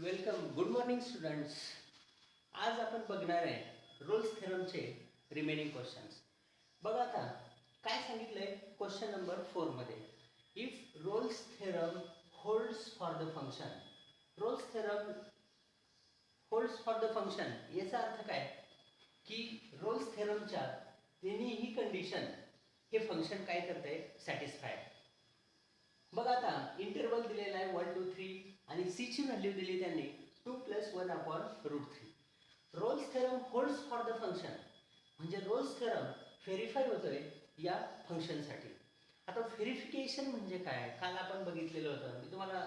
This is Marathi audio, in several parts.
वेलकम. Good morning students. आज आपण बघणार आहे रोल्स थेरमचे रिमेनिंग क्वेश्चन्स. बघा आता काय सांगितलंय क्वेश्चन नंबर 4 मध्ये. If Rolle's theorem holds for the function. Rolle's theorem holds for the function याचा अर्थ काय की रोल्स थेरमच्या तिन्ही कंडिशन हे फंक्शन काय करते सॅटिस्फाय. बघा आता इंटरवल दिलेला आहे 1 2 3 आणि सी ची व्हॅल्यू दिली त्यांनी 2 + 1/√3. Rolls theorem holds for the function म्हणजे रोल्स थेरम व्हेरीफाय होतोय या फंक्शनसाठी. आता व्हेरिफिकेशन म्हणजे काय काल आपण बघितलेलं होतं. मी तुम्हाला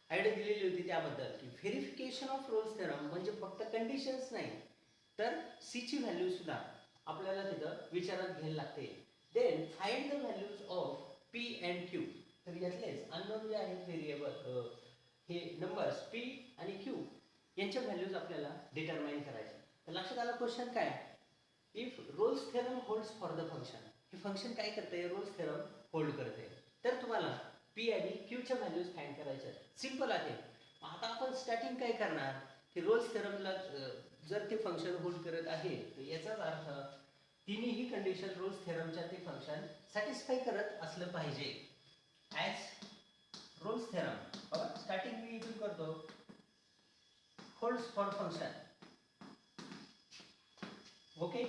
आयडिया दिलेली होती त्याबद्दल की व्हेरिफिकेशन ऑफ रोल्स थेरम म्हणजे फक्त कंडिशन्स नाही तर सी ची व्हॅल्यू सुद्धा आपल्याला तिथं विचारात घ्यायला लागते. Then find the values of P and Q. तर यातलेच अननोन जे आहेत व्हेरिएबल हे नंबर्स पी आणि क्यू यांच्या व्हॅल्यूज आपल्याला डिटरमाइन करायचे. तर लक्षात आलं क्वेश्चन काय. If Rolle's theorem holds for the function हे फंक्शन काय करते रोल्स थेरम होल्ड करते. तर तुम्हाला पी आणि क्यूच्या व्हॅल्यूज फाइंड करायच्या. सिंपल आहे. आता आपण स्टार्टिंग काय करणार की रोल्स थेरमला जर ते फंक्शन होल्ड करत आहे तर याचाच अर्थ तिन्ही कंडिशन रोल्स थेरमच्या ते फंक्शन सॅटिस्फाय करत असलं पाहिजे. ॲज रोल्स थेरम बघा स्टार्टिंग मी इथून करतो holds for function. Okay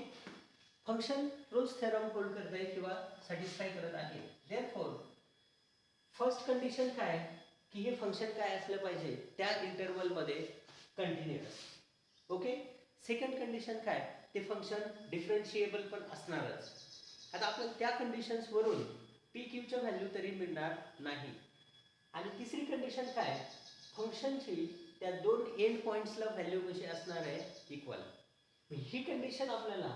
function Rolle's theorem hold करत आहे किंवा सॅटिस्फाय करत आहे. देअरफॉर फर्स्ट कंडिशन काय की हे फंक्शन काय असलं पाहिजे त्या इंटरवल मध्ये कंटिन्युअस. ओके सेकंड कंडिशन काय ते फंक्शन डिफरन्शिएबल पण असणारच. आता आपल्याला त्या कंडिशन्स वरून पी क्यूच्या व्हॅल्यू तरी मिळणार नाही. आणि तिसरी कंडिशन काय फंक्शनची त्या दोन एंड पॉइंट्सला व्हॅल्यू कशी असणार आहे इक्वल. ही कंडिशन आपल्याला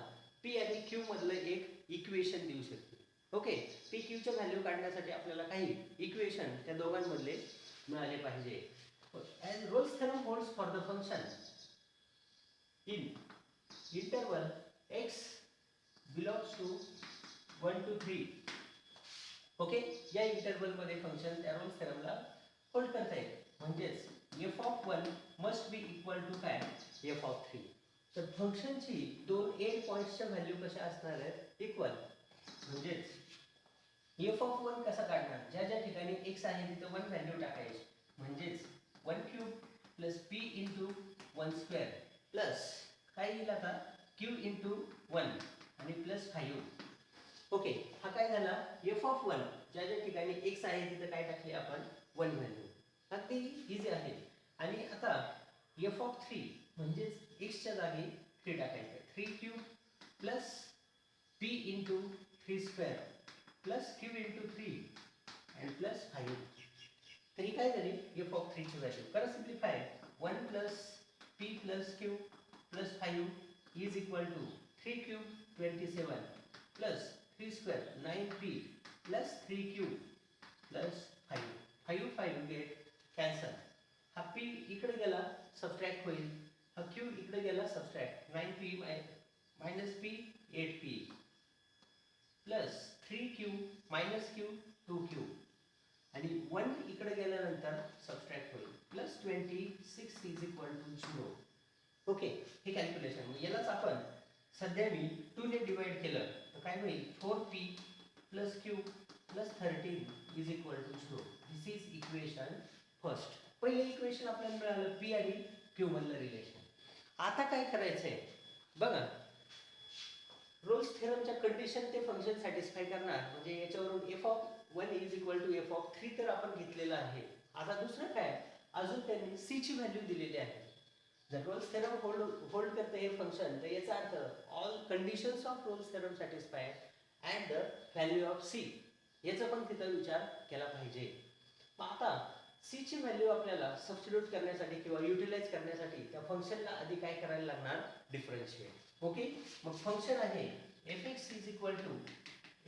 पी आणि क्यू मधलं एक इक्वेशन देऊ शकते. ओके पी क्यूच्या व्हॅल्यू काढण्यासाठी आपल्याला काही इक्वेशन त्या दोघांमधले मिळाले पाहिजे. As Rolle's theorem holds for the function in interval x belongs to 1 to 3. Okay या इंटरवल मध्ये फंक्शन त्या रोल्स थेरमला होल्ड करता येईल. म्हणजेच f(1) must be equal to काय f(3). तर फंक्शनची दोन एंड पॉइंट्सच्या व्हॅल्यू कशा असणार आहेत इक्वल. म्हणजेच f(1) कसा काढणार ज्या ज्या ठिकाणी x आहे तिथं 1 व्हॅल्यू टाकायची. म्हणजेच 1³ + p × 1² प्लस काय येईल आता q × 1 आणि +5. ओके हा काय झाला f(1) ज्या ज्या ठिकाणी x आहे तिथं काय टाकली आपण 1 व्हॅल्यू. अगदी इझी आहे. आणि आता f(3) म्हणजेच x च्या जागी 3 टाकायचं. 3³ + p × 3² + q × 3 आणि +5. तर ही काय झाली f(3) ची व्हॅल्यू. करा simplify 1 + p + q + 5 is equal to 3³ 27 + 3² 9p + 3q + 5. 5 get cancel. हा p इकडे गेला सबट्रॅक्ट होईल. हा q इकडे गेला subtract 9p - p 8p + 3q - q 2q आणि 1 इकडे गेल्यानंतर सबट्रॅक्ट होईल +26 इज इक्वल टू 0. ओके हे कॅल्क्युलेशन यालाच आपण सध्या मी 2 ने डिवाइड केलं तर काय होईल 4p + q + 13 is equal to 0. This is equation first. पहिले इक्वेशन आपल्याला मिळालं p आणि q मधलं रिलेशन. आता काय करायचंय बघा रोल्स थेरमच्या कंडिशन ते फंक्शन सॅटिस्फाय करणार. म्हणजे याच्यावरून f(1) is equal to f(3) तर आपण घेतलेलं आहे. आता दुसरं काय अजून त्यांनी c ची व्हॅल्यू दिलेली आहे. जर रोल्स थेरम होल्ड करते हे फंक्शन तर याचा earth all conditions of Rolle's theorem satisfy and the value of c याचा पण तिथं विचार केला पाहिजे. आता c ची व्हॅल्यू आपल्याला सबस्टिट्यूट करण्यासाठी किंवा युटिलाइज करण्यासाठी त्या फंक्शनला आधी काय करायला लागणार डिफरन्शिएट. ओके मग फंक्शन आहे f(x) is equal to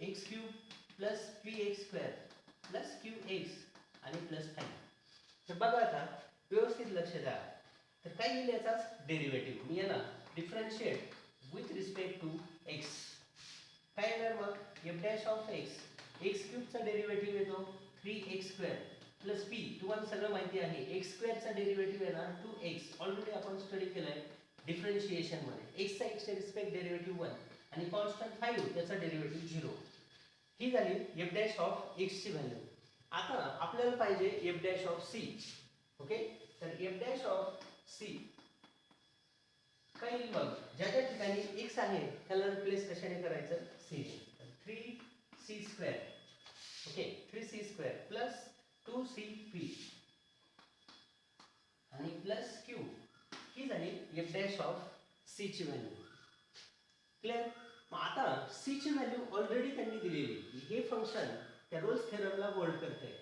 x³ + px² + qx आणि +5. तर बघा आता व्यवस्थित लक्ष द्या. तर काय येईल याचाच डेरिव्हेटिव्ह. मी याला differentiate with respect to x. काय येणार मग f' ऑफ x x³ चा डेरिव्हेटिव्ह येतो 3x² प्लस पी, तुम्हाला सगळं माहिती आहे. एक्स स्क्वेअरचा डेरिव्हेटिव्ह येणार 2x, ऑलरेडी आपण स्टडी केलंय डिफरन्शिएशन मध्ये. x चा x च्या रिस्पेक्ट डेरिव्हेटिव्ह 1 आणि कॉन्स्टंट 5 त्याचा डेरिव्हेटिव्ह 0. ही झाली f डॅश ऑफ x ची व्हॅल्यू. आता आपल्याला पाहिजे f dash of c. Okay, तर f डॅश ऑफ c काय येईल मग? ज्या ज्या ठिकाणी x आहे त्याला रिप्लेस कशाने करायचं? c ने. 3c square. Okay, 3c square plus 2cp आणि प्लस q. ही झाली f डॅश ऑफ c ची व्हॅल्यू. क्लियर? मग आता c ची व्हॅल्यू ऑलरेडी त्यांनी दिलेली. हे फंक्शन त्या रोल्स थेरमला होल्ड करते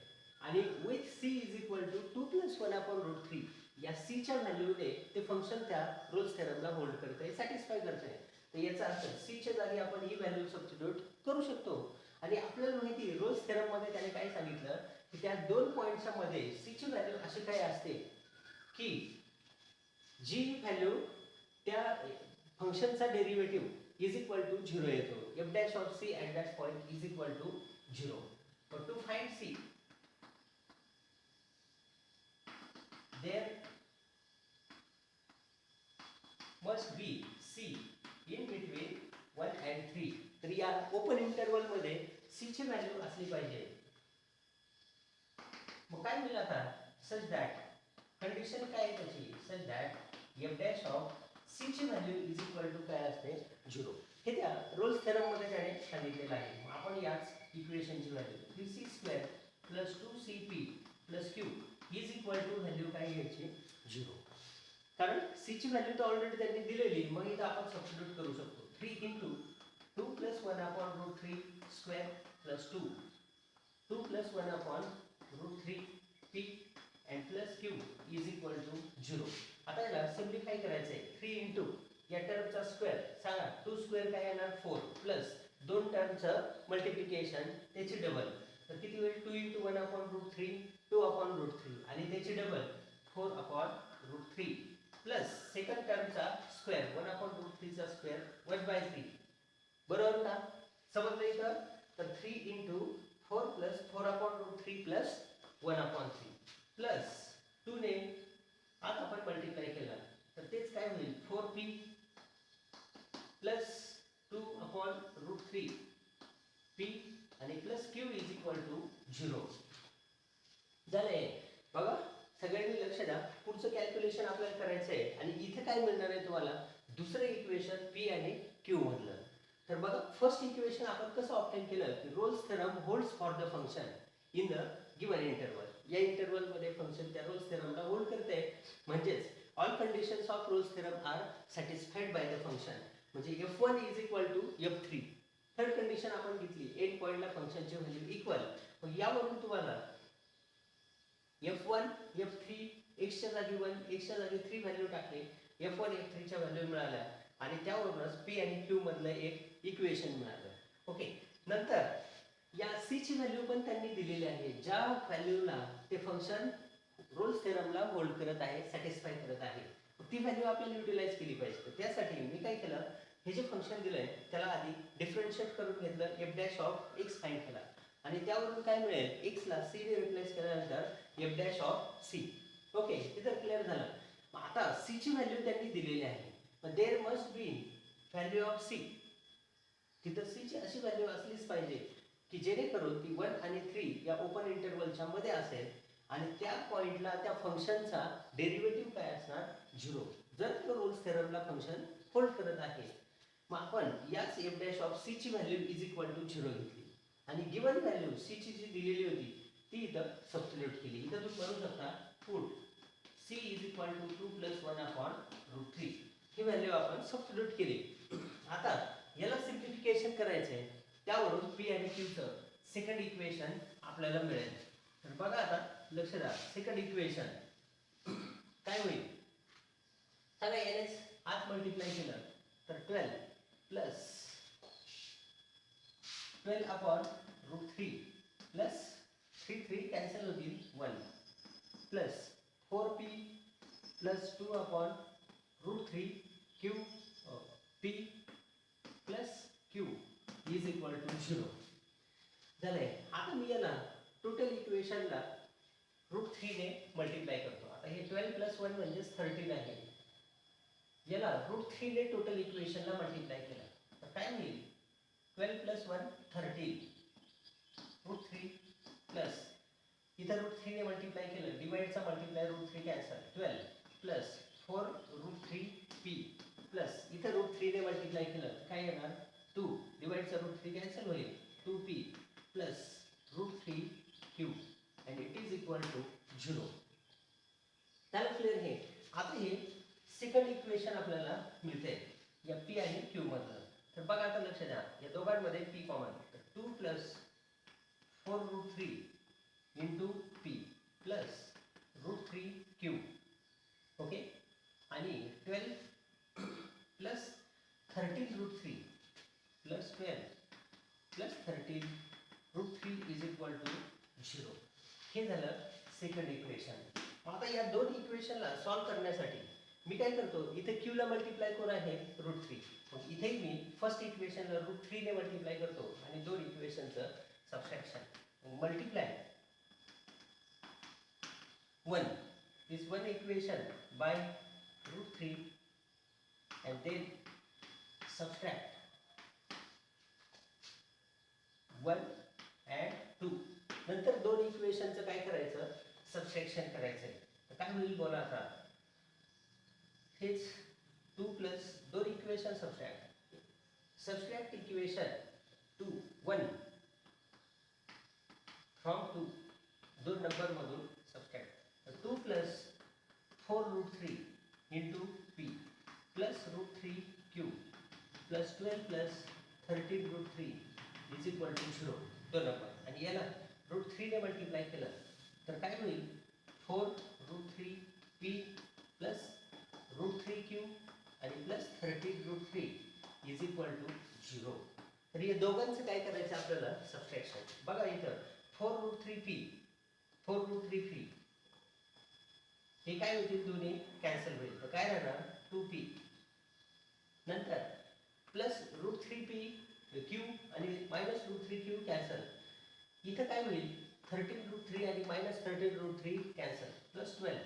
आणि with c is equal to 2 plus 1 upon root 3 या c च्या व्हॅल्यूने ते फंक्शन त्या रोल्स थेरमला होल्ड करते, सॅटिस्फाय करते. तर याचा अर्थ c च्या जागी आपण ही व्हॅल्यू सबस्टिट्यूट करू शकतो. आणि आपल्याला माहिती आहे रोल्स थेरम मध्ये त्याने काय सांगितलं की त्या दोन पॉइंटच्या मध्ये c ची व्हॅल्यू अशी काय असते की जी व्हॅल्यू त्या फंक्शनचा डेरिव्हेटिव्ह इज इक्वल टू 0 येतो. f dash of c at that point is equal to 0. But to find c, there must be c in between 1 and 3. तर या ओपन इंटरवल मध्ये c ची व्हॅल्यू असली पाहिजे. मग काय मिळालं आता? सच दॅट कंडिशन काय आहे त्याची? सच that f dash of c ची व्हॅल्यू इज इक्वल टू काय असते? 0. हे त्या रोल्स थेरम मध्ये त्याने सांगितलेलं आहे. आपण याच इक्वेशनची value 3c square plus 2cp plus q is equal to value काय घ्यायची? 0. कारण c ची व्हॅल्यू तर ऑलरेडी त्यांनी दिलेली, मग इथं आपण सबस्टिट्यूट करू शकतो. 3 into 2 plus 1 upon root 3 square plus 2 plus 1 upon root 3 p and plus q is equal to 0. आता याला सिम्प्लिफाय करायचं आहे. 3 इंटू या टर्मचा स्क्वेअर सांगा, 2 स्क्वेअर काय येणार? 4 प्लस दोन टर्मचं मल्टिप्लिकेशन त्याची डबल, तर किती होईल? 2 into 1 upon root 3 2 upon root 3 आणि त्याची double 4 upon root 3 plus second टर्मचा स्क्वेअर 1 अपॉन रूट 3 चा स्क्वेअर 1/3. बरोबर का? समजलं इथं? तर 3 into 4 plus 4 upon root 3 plus 1 upon 3 plus 2 ने आता आपण मल्टिप्लाय केला तर तेच काय होईल? 4p plus 2 upon root 3 p आणि plus q is equal to 0. झालंय बघा, सगळ्यांनी लक्ष द्या. पुढचं कॅल्क्युलेशन आपल्याला करायचं आहे आणि इथे काय मिळणार आहे तुम्हाला? दुसरं इक्वेशन p आणि q मधलं. तर बघा, फर्स्ट इक्वेशन आपण कसं ऑब्टेन केलं की Rolle's theorem holds for the function in the given interval. या इंटरवल मध्ये फंक्शन त्या रोल्स थेरमला होल्ड करते, म्हणजेच all conditions of Rolle's theorem are satisfied by the function. म्हणजे f1 is equal to f3. Third condition आपण घेतली, एंड पॉइंटला फंक्शनची व्हॅल्यू इक्वल. मग यावरून तुम्हाला f1 f3 x च्या जागी 1 x च्या जागी 3 व्हॅल्यू टाकले, f1 f3 च्या व्हॅल्यू मिळाल्या आणि त्यावरूनच p आणि q मधलं एक इक्वेशन मिळालं. ओके, नंतर या c ची व्हॅल्यू पण त्यांनी दिलेली आहे, ज्या व्हॅल्यूला ते फंक्शन रोल्स थेरमला होल्ड करत आहे, सॅटिस्फाय करत आहे. ती व्हॅल्यू आपल्याला युटिलाइज केली पाहिजे. त्यासाठी मी काय केलं, हे जे फंक्शन दिलंय त्याला आधी डिफरन्शिएट करून घेतलं, f dash of x find केला आणि त्यावरून काय मिळेल? x ला c ने रिप्लेस केल्यानंतर f dash of c. Okay, हे तर क्लिअर झालं. आता c ची व्हॅल्यू त्यांनी दिलेली आहे, पण there must be value of c. तिथं c ची अशी व्हॅल्यू असलीच पाहिजे की जेणेकरून ती 1 आणि 3 या ओपन इंटरवलच्या मध्ये असेल आणि त्या पॉइंटला त्या फंक्शनचा डेरिव्हेटिव्ह काय असणार? 0. जर तो रोल्स थेरमला फंक्शन होल्ड करत आहे. मग आपण याच f डॅश ऑफ c ची व्हॅल्यू इज इक्वल टू 0 घेतली आणि गिवन व्हॅल्यू c ची जी दिलेली होती ती इथं सबस्टिट्यूट केली. इथं तुम्ही म्हणू शकता put c is equal to 2 plus 1 upon root 3. ही व्हॅल्यू आपण सबस्टिट्यूट केली. आता याला सिम्प्लिफिकेशन करायचं आहे, त्यावरून p आणि q चं सेकंड इक्वेशन आपल्याला मिळेल. तर बघा आता लक्ष द्या, सेकंड इक्वेशन काय होईल सांगा. ns आत मल्टिप्लाय केलं तर 12 plus 12 upon root 3 plus 3 cancel होतील 1 plus 4p plus 2 upon root 3 q p plus q is equal to 0 झालंय. आता मी याला टोटल इक्वेशनला √3 ने मल्टिप्लाय करतो. आता हे 12 + 1 म्हणजे 13 आहे. याला √3 ने टोटल इक्वेशनला मल्टिप्लाय केलं तर काय होईल? 12 + 1 13 √3 प्लस इथं √3 ने मल्टिप्लाय केलं, डिवाइडचा multiply √3 cancel, 12 plus 4 √3p plus इथं √3 ने मल्टिप्लाय केलं काय येणार? 2 डिवाइडचा √3 कॅन्सल होईल, 2p plus √3q and it is equal to 0. त्याला क्लिअर हे. आता हे सेकंड इक्वेशन आपल्याला मिळते या p आणि q मधलं. तर बघा आता लक्ष द्या, या दोघांमध्ये p कॉमन, तर 2 plus 4 √3 into p plus √3q. Okay, आणि 12 plus 13 √3 plus 12 plus 13 √3 is equal to 0. हे झालं सेकंड इक्वेशन. आता या दोन इक्वेशनला सॉल्व करण्यासाठी मी काय करतो, इथे q ला मल्टिप्लाय करून आहे √3, मग इथेही मी फर्स्ट इक्वेशनला √3 ने मल्टिप्लाय करतो आणि दोन इक्वेशनचं subtraction. Multiply 1 this one equation by √3 and then subtract 1 and 2. नंतर दोन इक्वेशनचं काय करायचं? सबट्रॅक्शन करायचंय. तर काय होईल बोला आता? हेच 2 प्लस दोन इक्वेशन सबट्रॅक्ट इक्वेशन 2 1 फ्रॉम 2 दोन नंबर मधून subtract. 2 plus 4 √3 into p plus √3q plus 12 plus 13 √3 is equal to 0. दोन नंबर आणि याला √3 ने मल्टिप्लाय केलं तर काय होईल? 4 √3p प्लस √3q आणि प्लस 13 √3 इज इक्वल टू 0. तर या दोघांचं काय करायचं आपल्याला? सबट्रॅक्शन. बघा इथं 4 √3p 4 √3p हे काय होतील? दोन्ही कॅन्सल होईल, तर काय राहणार? 2p नंतर प्लस √3p q आणि मायनस √3q कॅन्सल. इथं काय होईल? 13 √3 आणि minus 13 √3 cancel, plus 12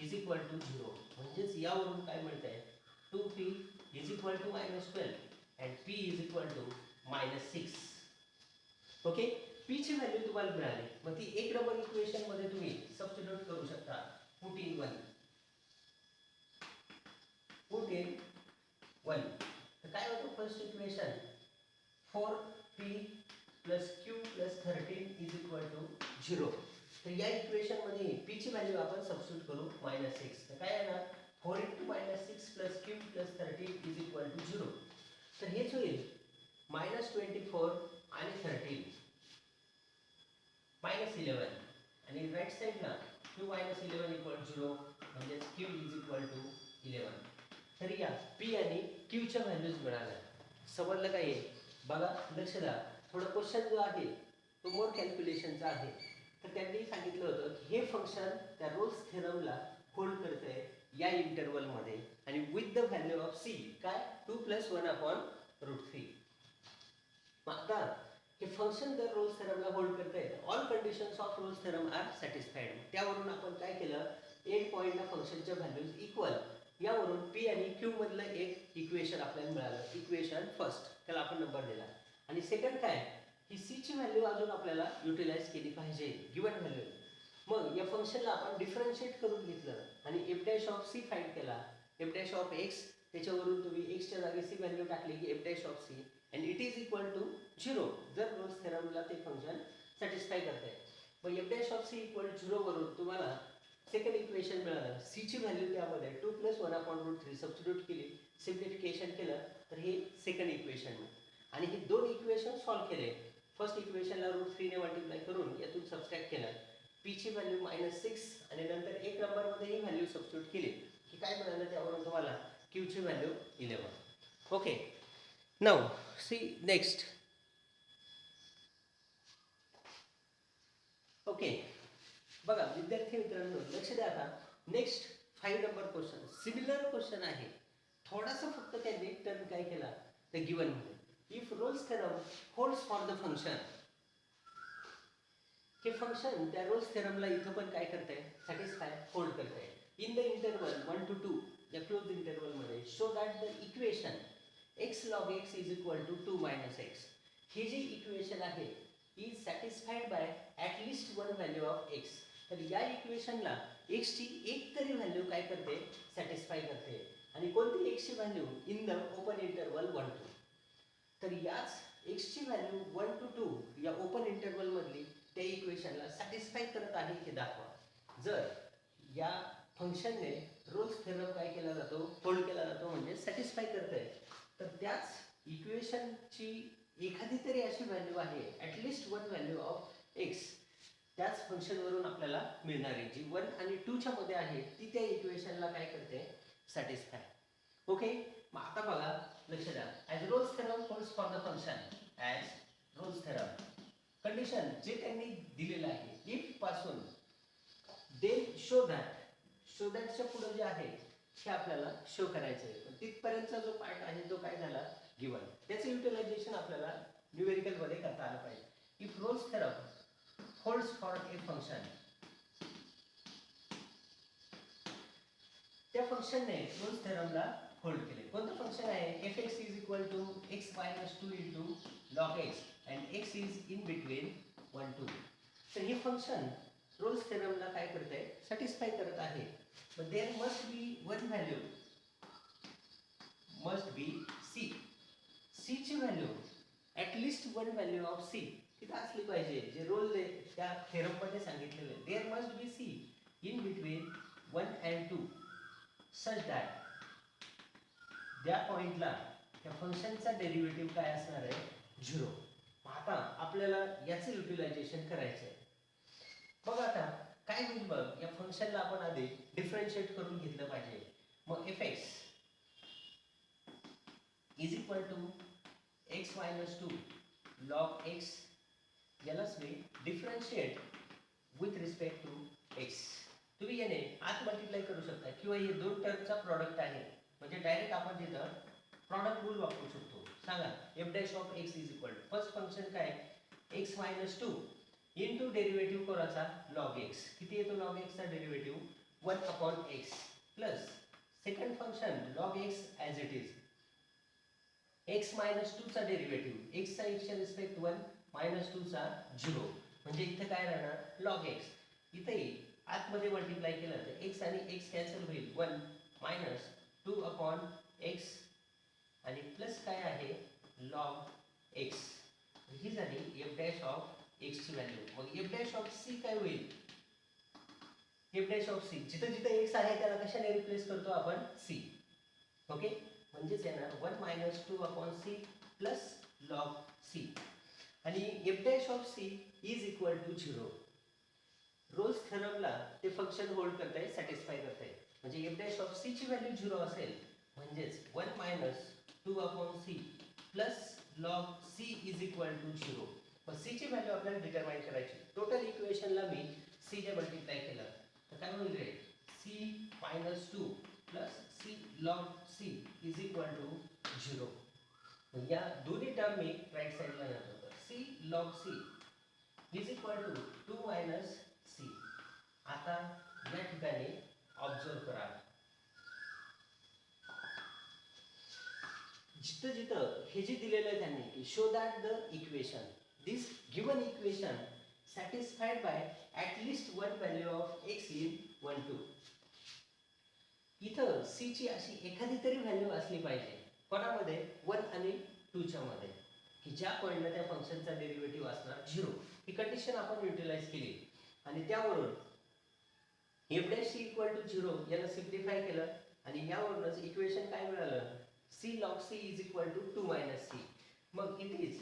is equal to 0. म्हणजेच यावरून काय मिळतंय? 2p is equal to -12 and p is equal to -6. Okay, p ची व्हॅल्यू तुम्हाला मिळाली, मग ती एक नंबर इक्वेशन मध्ये तुम्ही सबस्टिट्यूट करू शकता. put in 1 तर काय होतं? First equation 4p plus q plus 13 is equal to 0. तर या इक्वेशन मध्ये p ची व्हॅल्यू आपण सबस्टिट्यूट करू -6. तर काय येणार? 4 × -6 plus q plus 13 is equal to 0. तर हेच होईल -24 आणि 13 -11 आणि राईट साइडला q - 11 इक्वल 0 म्हणजे q इज इक्वल टू 11. तर या p आणि q च्या व्हॅल्यूज मिळाल्या. समजलं काय? बघा लक्ष द्या, थोडा क्वेश्चन जो आहे तो मोर कॅल्क्युलेशनचा आहे. तर त्यांनी सांगितलं होतं की हे फंक्शन त्या रोल्स थेरमला होल्ड करतंय या इंटरवल मध्ये आणि with the value of c काय? 2 + 1/√3. मग आता हे फंक्शन जर रोल्स थेरमला होल्ड करतंय, all conditions of Rolle's theorem are satisfied. त्यावरून आपण काय केलं? एक पॉईंटला फंक्शनच्या व्हॅल्यूज इक्वल, यावरून p आणि q मधलं एक इक्वेशन आपल्याला मिळालं. इक्वेशन फर्स्ट, त्याला आपण नंबर दिला. आणि सेकंड काय? ही c ची व्हॅल्यू अजून आपल्याला युटिलाइज केली पाहिजे गिवन व्हॅल्यू. मग या फंक्शनला आपण डिफरन्शिएट करून घेतलं आणि f' फाइंड केला. f' त्याच्यावरून तुम्ही x च्या जागी c व्हॅल्यू टाकली की f' and it is equal to 0 जर रोल्स थेरमला ते फंक्शन सॅटिस्फाय करते. मग f' इक्वल 0 वरून तुम्हाला सेकंड इक्वेशन मिळालं. c ची व्हॅल्यू त्यामध्ये 2 + 1/√3 सबस्टिट्यूट केली, सिम्प्लिफिकेशन केलं, तर हे सेकंड इक्वेशन. आणि हे दोन इक्वेशन सॉल्व केले. फर्स्ट इक्वेशनला √3 ने मल्टिप्लाय करून यातून सबट्रॅक्ट केलं, p ची व्हॅल्यू -6 आणि नंतर एक नंबर मध्ये ही व्हॅल्यू सबस्टिट्यूट केली की काय मिळालं? त्यावरून तुम्हाला q ची value 11. Okay, now see next. Okay, बघा विद्यार्थी मित्रांनो लक्ष द्या. आता next 5 number question similar question आहे. थोडासा फक्त त्यांनी टर्म काय केला? तर गिवन मध्ये if Rolle's theorem holds for the function हे फंक्शन त्या रोल्स थेरमला इथं पण काय करते, सॅटिस्फाय होल्ड करते. इन द इंटरवल 1 to 2 या क्लोज इंटरवल मध्ये show that the equation x log x is equal to 2 minus x. हे जे इक्वेशन आहे is satisfied by at least one value of x. तर या इक्वेशनला x ची एक तरी व्हॅल्यू काय करते, सॅटिस्फाय करते. आणि कोणती x ची value, in the open interval 1 to. तर याच x ची व्हॅल्यू 1 to 2 या ओपन इंटरवल मधली त्या इक्वेशनला सॅटिस्फाय करत आहे हे दाखवा. जर या फंक्शनने रोल्स थेरम काय केला जातो, होल्ड केला जातो, म्हणजे सॅटिस्फाय करते. तर त्याच इक्वेशनची एखादी तरी अशी व्हॅल्यू आहे, at least one value of x त्याच फंक्शनवरून आपल्याला मिळणार आहे, जी 1 आणि 2 च्या मध्ये आहे, ती त्या इक्वेशनला काय करते, सॅटिस्फाय. ओके, मग आता बघा, लक्ष द्या. As Rolle's theorem holds for the function, as Rolle's theorem condition जे त्यांनी दिलेलं आहे, इफ पासून देन शो दॅटच्या पुढे जे आहे हे आपल्याला शो करायचं आहे. पण तिथपर्यंतचा जो पार्ट आहे तो काय झाला, गिवन. त्याचं युटिलायझेशन आपल्याला न्यूमेरिकल मध्ये करता आलं पाहिजे. If Rolle's theorem holds for a function, त्या फंक्शनने रोल्स थेरमला होल्ड केले. कोणतं फंक्शन आहे, fx is equal to x minus 2 into log x and x is in between 1 2. तर हे फंक्शन रोल्स थेरमला काय करते, सॅटिस्फाय करत आहे. But there must be one value, must be c. c ची value at least one value of c तिथे असली पाहिजे, जे रोल त्या थेरम मध्ये सांगितलेले. there must be c in between 1 and 2 such that त्या पॉइंटला त्या फंक्शनचा डेरिव्हेटिव्ह काय असणार आहे, 0. आता आपल्याला याचे युटिलायझेशन करायचं आहे. बघ आता काय होईल, बघ या फंक्शनला आपण आधी डिफरन्शिएट करून घेतलं पाहिजे. मग fx is equal to x minus 2 log x, यालाच मी differentiate with respect to x. तुम्ही याने आत मल्टिप्लाय करू शकता किंवा हे दोन टर्मचा प्रॉडक्ट आहे, म्हणजे डायरेक्ट आपण तिथं प्रॉडक्ट रूल वापरू शकतो. सांगा f dash of x is equal to first function काय, x मायनस 2 इंटू डेरिव्हेटिव्ह कोणाचा, लॉग x. किती येतो लॉग x चा derivative, 1 upon x plus second function log x as it is, x minus 2 चा डेरिव्हेटिव्ह, x चा x च्या रिस्पेक्ट 1 मायनस 2 चा 0, म्हणजे इथे काय राहणार, लॉग x. इथे आतमध्ये मल्टिप्लाय केलं तर x आणि x कॅन्सल होईल, 1 मायनस 2 अपॉन x आणि प्लस काय आहे, लॉग x. ही झाली f डॅश ऑफ x ची व्हॅल्यू. मग f डॅश ऑफ c काय होईल, f डॅश ऑफ c जिथे जिथे x आहे त्याला कशाने रिप्लेस करतो आपण, c. ओके, म्हणजेच येणार 1 minus 2 upon c plus log c. आणि f dash of c is equal to 0. Rolle's थेरमला ते फंक्शन होल्ड करताय, सॅटिस्फाय करताय. म्हणजे f डॅश ऑफ c ची व्हॅल्यू 0 असेल, म्हणजेच 1 minus 2 upon c plus log c is equal to 0. मग c ची व्हॅल्यू आपल्याला डिटरमाइन करायची. टोटल इक्वेशनला मी c ने मल्टिप्लाय केलं तर काय होईल रे, c minus 2 plus c log c is equal to 0. मग या दोन्ही टर्म मी राईट साईडला घेतो. तर c log c is equal to 2 minus c. आता या ठिकाणी ऑब्झर्व करा, जिथं जिथं हे जे दिलेलं आहे त्यांनी की show that the equation, this given equation satisfied by at least one value of x in 1 2. इथं c ची अशी एखादी तरी व्हॅल्यू असली पाहिजे, कोणामध्ये, 1 आणि 2 च्या मध्ये, की ज्या पॉइंटला त्या फंक्शनचा डेरिव्हेटिव्ह असणार 0. ही कंडिशन आपण युटिलाइज केली आणि त्यावरून f डॅश इक्वल टू 0 याला सिम्प्लिफाय केलं आणि यावरूनच इक्वेशन काय मिळालं, c log c is equal to 2 minus c. मग it is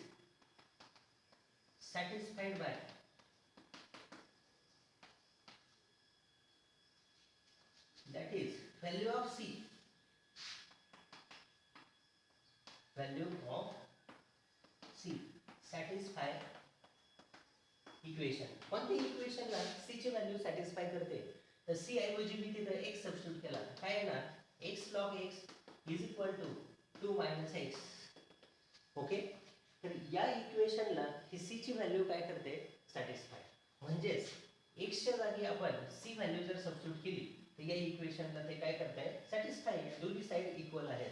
satisfied by that is value of c, value of c satisfy equation. कोणती इक्वेशनला c ची व्हॅल्यू सॅटिस्फाय करते, तर c ऐवजी मी तिथे x सबस्टिट्यूट केला, काय येणार, x log x is equal to 2 minus x. Okay, तर या इक्वेशनला ही c ची व्हॅल्यू काय करते, सॅटिस्फाय. म्हणजेच एक्सच्या जागी आपण सी व्हॅल्यू जर सबस्टिट्यूट केली तर या इक्वेशनला ते काय करताय सॅटिस्फाय, दोन्ही साइड इक्वल आहेत.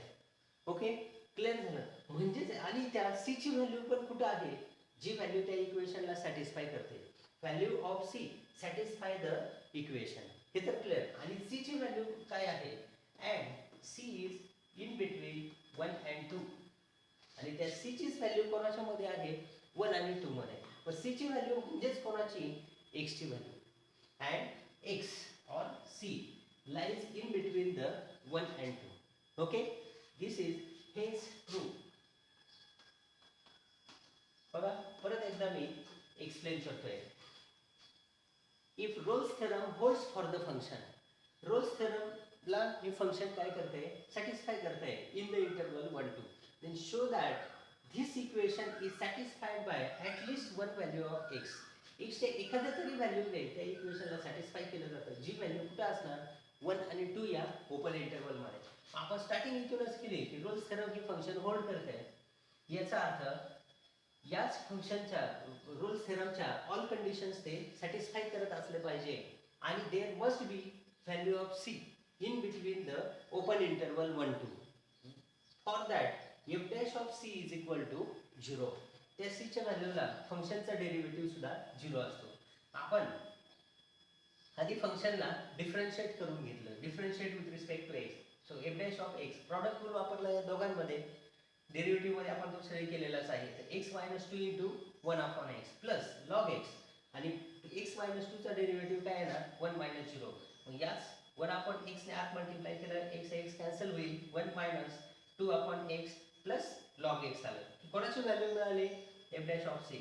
ओके, क्लिअर झालं. म्हणजेच आणि त्या सी ची व्हॅल्यू पण कुठे आहे जी व्हॅल्यू त्या इक्वेशनला सॅटिस्फाय करते. Value of C satisfy the equation, हे तर क्लिअर. आणि सी ची व्हॅल्यू काय आहे and C is in between 1 and 2 आणि त्या सी ची व्हॅल्यू कोणाच्या मध्ये आहे 1 आणि 2 मध्ये. मग सी ची व्हॅल्यू म्हणजेच कोणाची एक्स ची व्हॅल्यू अँड एक्स और C lies in between the 1 and 2. Okay, this is has true. बघा परत एकदा मी एक्सप्लेन करतोय. If Rolle's theorem holds for the function, Rolle's theorem ला हे फंक्शन काय करते सॅटिस्फाय करते in the interval 1 2, then show that this equation is satisfied by at least one value of x. x चे एखाद्या तरी व्हॅल्यू ने त्या इक्वेशनला सॅटिस्फाय केलं जातं, जी व्हॅल्यू कुठे असणार 1 आणि 2 या ओपन इंटरवल मध्ये. आपण स्टार्टिंग इथूनच केली की रोल्स थेरम हे फंक्शन होल्ड करते. याचा अर्थ याच फंक्शनच्या रोल्स थेरमच्या ऑल कंडिशन्स ते सॅटिस्फाय करत असले पाहिजे आणि there must be value of C in between the open interval 1 2. For that f dash of c is equal to 0. त्या c च्या व्हॅल्यूला फंक्शनचा डेरिव्हेटिव्ह सुद्धा 0 असतो. आपण आधी फंक्शनला डिफरन्शिएट करून घेतलं, differentiate with respect to x. So f dash of x product rule वापरला या दोघांमध्ये. डेरिव्हेटिव्ह मध्ये आपण दुसरे केलेलाच आहे. तर x - 2 into 1 upon x plus log x आणि x - 2 चा डेरिव्हेटिव्ह काय येणार 1 - 0. मग याच 1 upon x ने आत मल्टिप्लाय केलं, x x कॅन्सल होईल, 1 - 2 upon x plus log x आलं. कोणाची व्हॅल्यू मिळाली f dash of c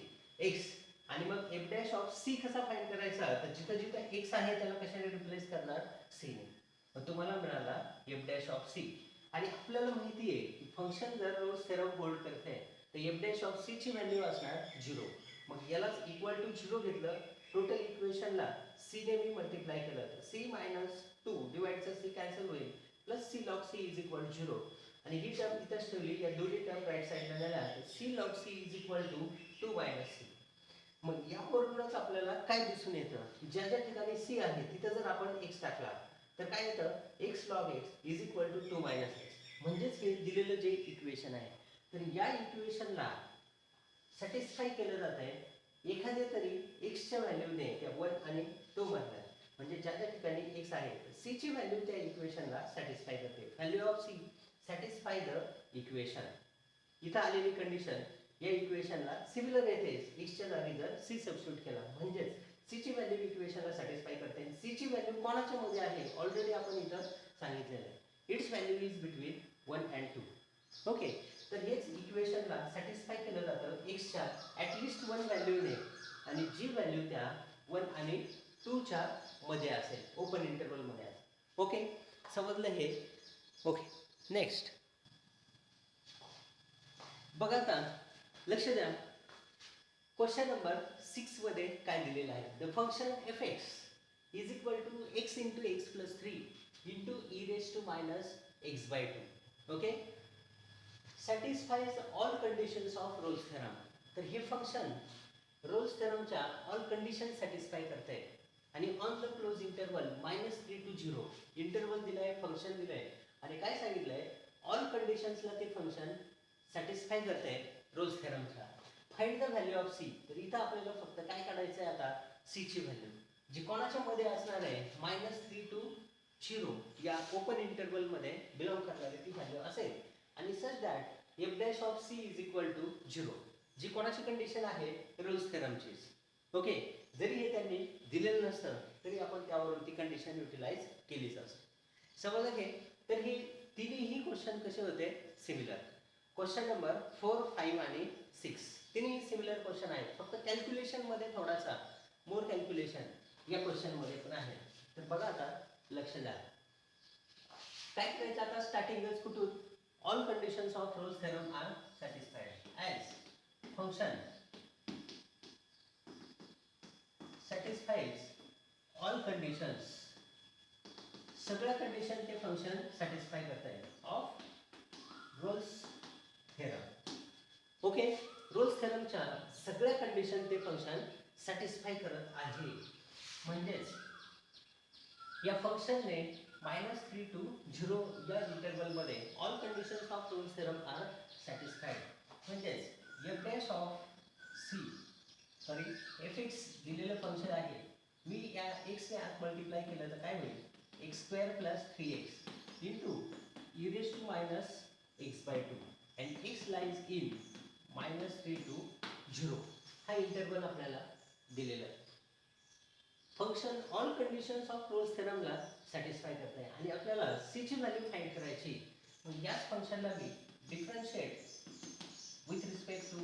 x. आणि मग f dash of c कसा फाइंड करायचा, तर जिथे जिथे x आहे त्याला कशाने रिप्लेस करणार c ने. मग तुम्हाला मिळाला f dash of c. आणि आपल्याला माहिती आहे की फंक्शन जर रोल्स थेरम होल्ड करते तर f dash of c ची व्हॅल्यू असणार 0. मग यालाच इक्वल टू 0 घेतलं, टोटल इक्वेशनला c ने मी मल्टिप्लाय केलं तर c - 2 डिवाइडचा c कॅन्सल होईल plus c log c is equal to 0. आणि ही टर्म इथंच ठेवली, या दोन्ही टर्म राईट साइडला नेल्या, c log c is equal to 2 - c. मग यावरूनच आपल्याला काय दिसून येतं, ज्या ज्या ठिकाणी c आहे तिथे जर आपण x टाकला तर काय येतं x log x is equal to 2 - x. म्हणजेच हे दिलेलं जे इक्वेशन आहे तर या इक्वेशनला सॅटिस्फाय केलं जात आहे एखाद्या तरी x च्या व्हॅल्यूने त्या 1 आणि 2 मधल्या. म्हणजे ज्या ज्या ठिकाणी x आहे c ची व्हॅल्यू त्या इक्वेशनला सॅटिस्फाय करते. Value of c satisfy the equation. इथं आलेली कंडिशन या इक्वेशनला सिमिलर येते x च्या जागी जर c सबस्टिट्यूट केला, म्हणजेच c ची व्हॅल्यू इक्वेशनला सॅटिस्फाय करते. c ची व्हॅल्यू कोणाच्या मध्ये आहे ऑलरेडी आपण इथं सांगितलेलं आहे, it's value is between 1 and 2. Okay, तर हेच इक्वेशनला सॅटिस्फाय केलं जातं x च्या ॲटलिस्ट 1 व्हॅल्यूने आणि जी व्हॅल्यू त्या 1 आणि 2 च्या मध्ये असेल, ओपन इंटरवल मध्ये असेल. ओके, समजलं हे. ओके, नेक्स्ट बघा आता लक्ष द्या, क्वेश्चन नंबर 6 मध्ये काय दिलेलं आहे. The function f(x) is equal to x into x plus 3 into e raise to minus x/2. Okay, satisfies all conditions of Rolle's theorem. तर हे फंक्शन रोल्स थेरमच्या ऑल कंडिशन सॅटिस्फाय करते आणि on the close interval -3 to 0 interval दिलाय, फंक्शन दिलंय आणि काय सांगितलंय ऑल कंडिशन्सला ते फंक्शन सॅटिस्फाय करते रोल्स थेरमच्या. Find the value of c. तर इथं आपल्याला फक्त काय काढायचं आहे आता c ची व्हॅल्यू, जी कोणाच्या मध्ये असणार आहे -3 to 0 या ओपन इंटरवल मध्ये बिलॉंग करणारी ती व्हॅल्यू असेल. आणि such that f dash of c is equal to 0, जी कोणाची कंडिशन आहे रोल्स थेरमची. ओके, जरी हे त्यांनी दिलेलं नसतं तरी आपण त्यावरून ती कंडिशन युटिलाइज केलीच असते. समजलं हे. तर हे तिन्ही क्वेश्चन कसे होते सिमिलर. क्वेश्चन नंबर 4 5 आणि 6 तिन्ही सिमिलर क्वेश्चन आहेत, फक्त कॅल्क्युलेशन मध्ये थोडासा मोर कॅल्क्युलेशन या क्वेश्चन मध्ये पण आहे. तर बघा आता लक्ष द्या, काय करायचं आता स्टार्टिंगच कुठून all conditions of Rolle's theorem are satisfied as function satisfies all conditions. सगळ्या कंडिशन ते फंक्शन सॅटिस्फाय करत आहे of Rolle's theorem. Okay, Rolle's थेरमच्या सगळ्या कंडिशन ते फंक्शन सॅटिस्फाय करत आहे. म्हणजेच या फंक्शनने -3 to 0 या इंटरवलमध्ये all conditions of Rolle's theorem are satisfied. म्हणजेच F dash of C sorry F X दिलेलं फंक्शन आहे. मी या एक्सने आत मल्टिप्लाय केलं तर काय होईल? x² + 3x into e (x/2) and x lies in -3 to 0 हा इंटरवल आपल्याला दिलेला आहे. Function all conditions of Rolle's थेरमला सॅटिस्फाय करत आहे आणि आपल्याला c ची व्हॅल्यू फाइंड करायची. मग याच फंक्शनला मी differentiate with respect to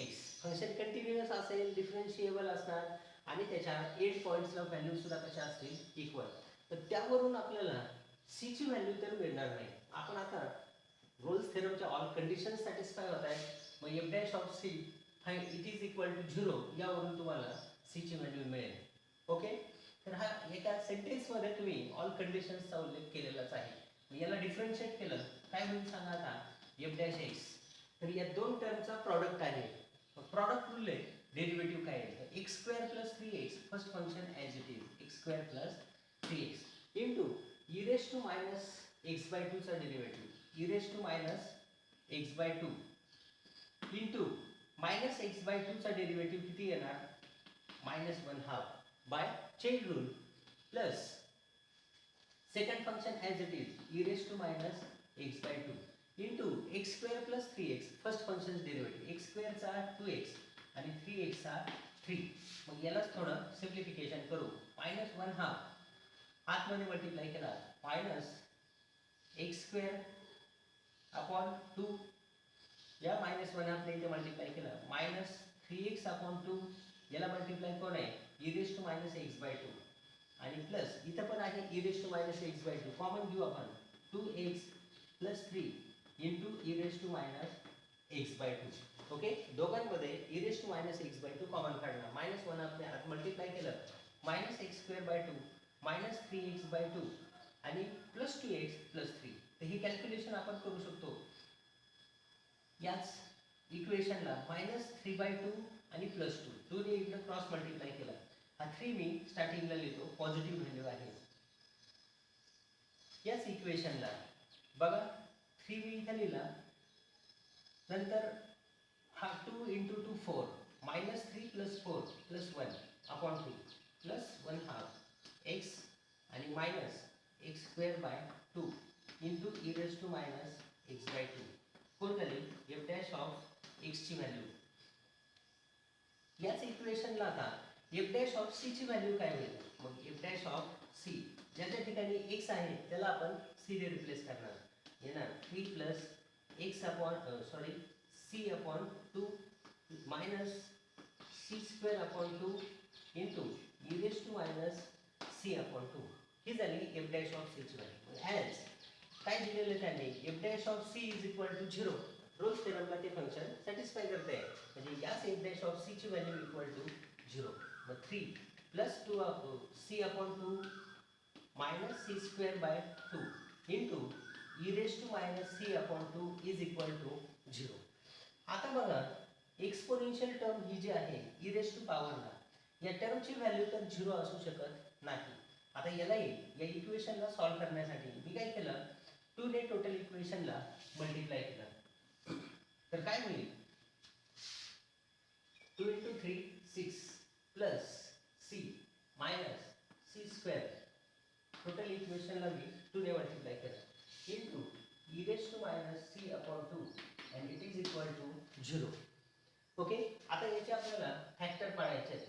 x. Function continuous असेल, डिफरन्शिएबल असणार आणि त्याच्या एंड पॉइंट्सला व्हॅल्यू सुद्धा कशा असतील इक्वल. तर त्यावरून आपल्याला c ची व्हॅल्यू तर मिळणार नाही. आपण आता रोल्स थेरमच्या ऑल कंडिशन्स सॅटिस्फाय होत आहेत. मग f डॅश ऑफ c हा इट इज इक्वल टू 0 यावरून तुम्हाला c ची व्हॅल्यू मिळेल. ओके, तर हा एका सेंटेन्समध्ये तुम्ही ऑल कंडिशन्सचा उल्लेख केलेलाच आहे. मी याला डिफरन्शिएट केलं काय होईल सांगा आता? f dash x. तर या दोन टर्मचा प्रॉडक्ट आहे. प्रॉडक्ट रूल आहे. डेरिव्हेटिव्ह काय आहे? x² + 3x first function as it is x² + 3x into (e(x/2) चा डेरिव्हेटिव्ह (e(x/2) इंटू (x/2) चा डेरिव्हेटिव्ह किती येणार? -1/2 by chain rule plus second function as it is (e(x/2) into x² + 3x first function derivative x² चा 2x आणि 3x चा 3. मग यालाच थोडं सिम्प्लिफिकेशन करू. -1/2 आतमध्ये मल्टिप्लाय केला (x²/2) या -1/2 ने इथे मल्टिप्लाय केला (3x/2) याला मल्टिप्लाय कोण आहे? (e(x/2) आणि प्लस इथं पण आहे (e(x/2) कॉमन घेऊ आपण 2x + 3 इंटू (e(x/2). ओके, दोघांमध्ये (e(x/2) कॉमन काढणार. -1/2 ने आत मल्टिप्लाय केलं (x²/2 -3x/2) आणि +2x + 3. तर ही कॅल्क्युलेशन आपण करू शकतो. याच इक्वेशनला -3/2 आणि +2 दोन्ही इकडे क्रॉस मल्टिप्लाय केला. हा 3 मी स्टार्टिंगला लिहितो, पॉझिटिव्ह व्हॅल्यू आहे. याच इक्वेशनला बघा 3 मी इथे लिहिला. नंतर हा 2 × 2 4 -3 + 4 + 1/2 + 1/2 x आणि मायनस (x²/2) इंटू (e(x/2) कोण झाली? f डॅश ऑफ x ची व्हॅल्यू. याच इक्वेशनला आता f डॅश ऑफ c ची व्हॅल्यू काय होईल? मग f डॅश ऑफ c ज्याच्या ठिकाणी x आहे त्याला आपण c ने रिप्लेस करणार. येणार 3 + c/2 minus c²/2 into (e(c/2) ही झाली f डॅश ऑफ c ची व्हॅल्यू. ॲज काय दिलेलं त्यांनी? f dash of c = 0. Rolle's थेरमला ते फंक्शन सॅटिस्फाय करते. म्हणजे याच f डॅश ऑफ c ची व्हॅल्यू = 0. मग 3 + 2c/2 minus c²/2 into (e(c/2) = 0. आता बघा एक्सपोनेन्शियल टर्म ही जी आहे e⁻⁴ या टर्मची व्हॅल्यू तर 0 असू शकत नाही. आता याला या इक्वेशनला सॉल्व्ह करण्यासाठी मी काय केलं? 2 ने टोटल इक्वेशनला मल्टिप्लाय केलं. तर काय होईल? 2 × 3 6 plus c minus c². Total इक्वेशनला मी 2 ने मल्टिप्लाय केलं into (e(c/2) and it is equal to 0. ओके, आता याचे आपल्याला फॅक्टर पाडायचे आहेत.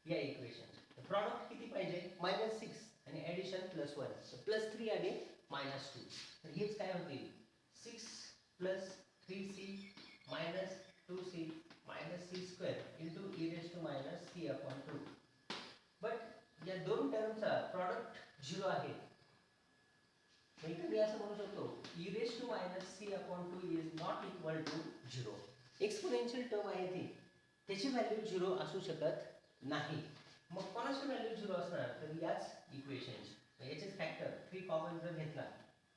या इक्वेशन प्रॉडक्ट किती पाहिजे? -6 आणि ॲडिशन +1 +3 आणि -2. तर हेच काय होतील? 6 + 3c minus 2c minus c² into (e(c/2). But या दोन टर्मचा प्रॉडक्ट 0 आहे. इथे मी असं म्हणू शकतो (e(c/2) is not equal to 0. Exponential term आहे ती, त्याची व्हॅल्यू 0 असू शकत नाही. मग कोणाची व्हॅल्यू 0 असणार? तर याच इक्वेशन्स याचेच फॅक्टर 3 कॉमन जर घेतला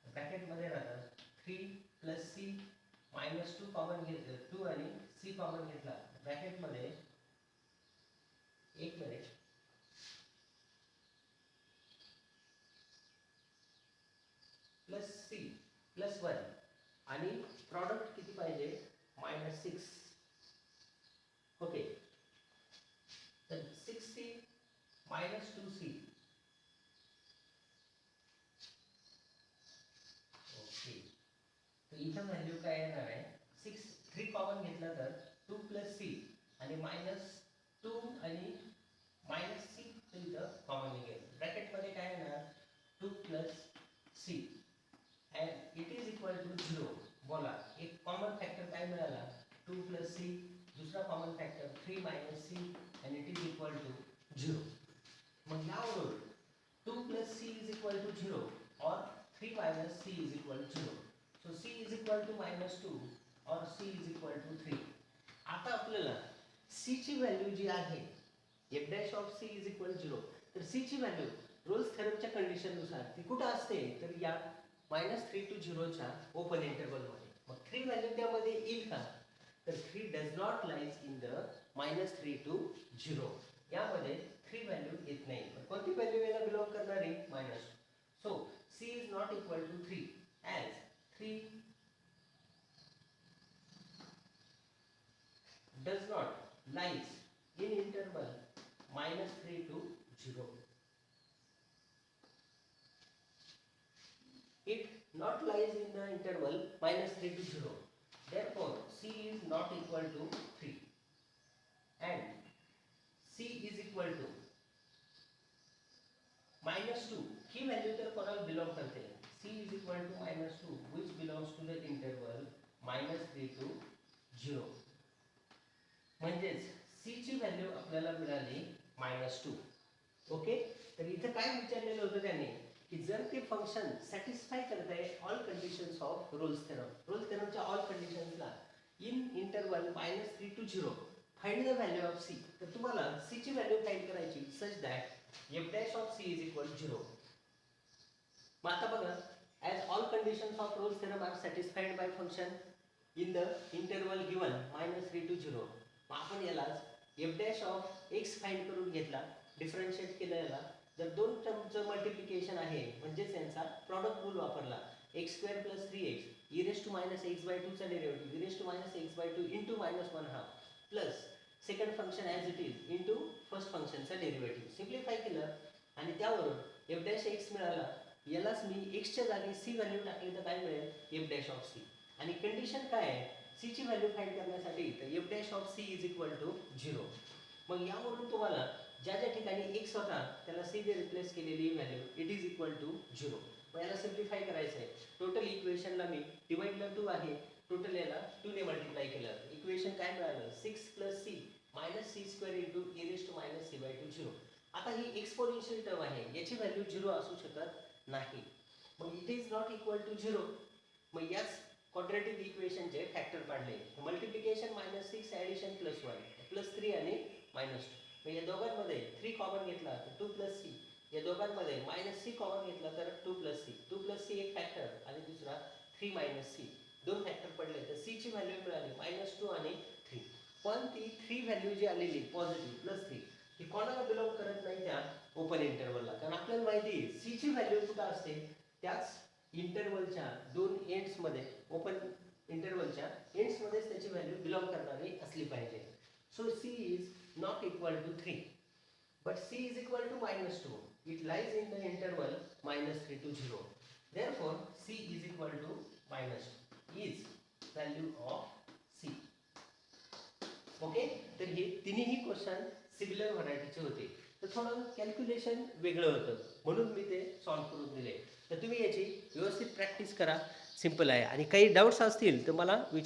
ब्रॅकेटमध्ये राहतात 3 + c -2 कॉमन घेतलं 2 आणि c कॉमन घेतला ब्रॅकेटमध्ये एक मिनिट, प्लस सी प्लस 1 आणि प्रॉडक्ट किती पाहिजे -6. ओके, तर 6c -2c. ओके, तर इथं व्हॅल्यू काय येणार आहे 6, 3 कॉमन घेतला तर 2 प्लस सी आणि -2 आणि -6 इथं कॉमन निघेल. ब्रॅकेटमध्ये काय येणार 2 plus C and it is equal to 0. बोला, एक कॉमन फॅक्टर काय मिळाला 2 प्लस सी, दुसरा common factor 3 minus C and it is equal to 0. मग यावरून 2 plus c is equal to 0 or 3 minus c is equal to 0. So c is equal to -2 or c is equal to 3. आता आपल्याला c ची व्हॅल्यू जी आहे f dash of c is equal to 0, तर c ची व्हॅल्यू रोल्स थेरमच्या कंडिशन नुसार ती कुठे असते तर या -3 to 0 च्या ओपन इंटरवल मध्ये. मग 3 व्हॅल्यू त्यामध्ये येईल का तर 3 does not lies in the -3 to 0. यामध्ये 3 व्हॅल्यू येत नाही. पण कोणती व्हॅल्यू याला बिलॉंग करणार आहे -2. So c is not equal to 3 as 3 does not lies in interval -3 to 0. It not lies in the interval -3 to 0. Therefore, c is not equal to 3 and c is equal to -2. He value तर कोणाला बिलॉंग करते c is equal to -2 which belongs to the interval -3 to 0. म्हणजेच c ची व्हॅल्यू आपल्याला मिळाली -2. ओके, तर इथे काय विचारलेलं होतं त्यांनी की जर ते फंक्शन सॅटिस्फाय करत आहे all conditions of Rolle's theorem, Rolle's थेरमच्या ऑल कंडिशन्सला in interval -3 to 0 find the value of c. तर तुम्हाला c ची व्हॅल्यू फाइंड करायची such that f dash of c is equal to 0. मग आता बघा, as all conditions of Rolle's theorem are satisfied by function in the interval given -3 to 0. मग आपण याला f dash of x find करून घेतला, डिफरन्शिएट केलं याला. जर दोन टर्मचं मल्टिप्लिकेशन आहे म्हणजेच यांचा प्रॉडक्ट रूल वापरला x² + 3x e raised to -x/2 चा derivative e raised to -x/2 into -1/2 plus second function as it is into first फंक्शनचा डेरिव्हेटिव्ह सिम्प्लिफाय केलं आणि त्यावरून f dash x मिळाला. यालाच मी x च्या जागी c व्हॅल्यू टाकली तर काय मिळेल f dash of c. आणि कंडिशन काय आहे c ची व्हॅल्यू फाइंड करण्यासाठी तर f dash of c is equal to 0. मग यावरून तुम्हाला ज्या ज्या ठिकाणी x होता त्याला c ने रिप्लेस केलेली value it is equal to 0. मग याला सिम्प्लिफाय करायचं आहे. टोटल इक्वेशनला मी डिवाइडला 2 आहे, टोटल याला 2 ने मल्टिप्लाय केलं. इक्वेशन काय मिळालं 6 + c -c² into e raised to -c/2 0. आता ही एक्सपोनेन्शियल टर्म आहे, याची व्हॅल्यू 0 असू शकत नाही. मग it is not equal to 0. मग याच क्वाड्रॅटिक इक्वेशनचे फॅक्टर काढले. मल्टिप्लिकेशन -6 ॲडिशन +1 +3 आणि -2. या दोघांमध्ये 3 कॉमन घेतला तर 2 + c. या दोघांमध्ये -c कॉमन घेतला तर 2 + c. 2 + c एक फॅक्टर आणि दुसरा 3 - c. दोन फॅक्टर पडले तर c ची व्हॅल्यू मिळाली -2 आणि 3. पण ती 3 व्हॅल्यू जी आलेली पॉझिटिव्ह +3 ही कोणाला बिलॉंग करत नाही त्या ओपन इंटरवलला. कारण आपल्याला माहिती आहे c ची व्हॅल्यू कुठं असते त्याच इंटरवलच्या दोन एंड्समध्ये, ओपन इंटरवलच्या एंड्समध्येच त्याची व्हॅल्यू बिलॉंग करणारी असली पाहिजे. So c is not equal to 3 but c is equal to -2. It lies in the interval -3 to 0. Therefore c is equal to -2 is value of c. Okay, तर हे तिन्ही क्वेश्चन सिमिलर व्हरायटीचे होते. तर थोडं कॅल्क्युलेशन वेगळं होतं म्हणून मी ते सॉल्व्ह करून दिले. तर तुम्ही याची व्यवस्थित प्रॅक्टिस करा, सिंपल आहे. आणि काही डाऊट्स असतील तर मला विचारा.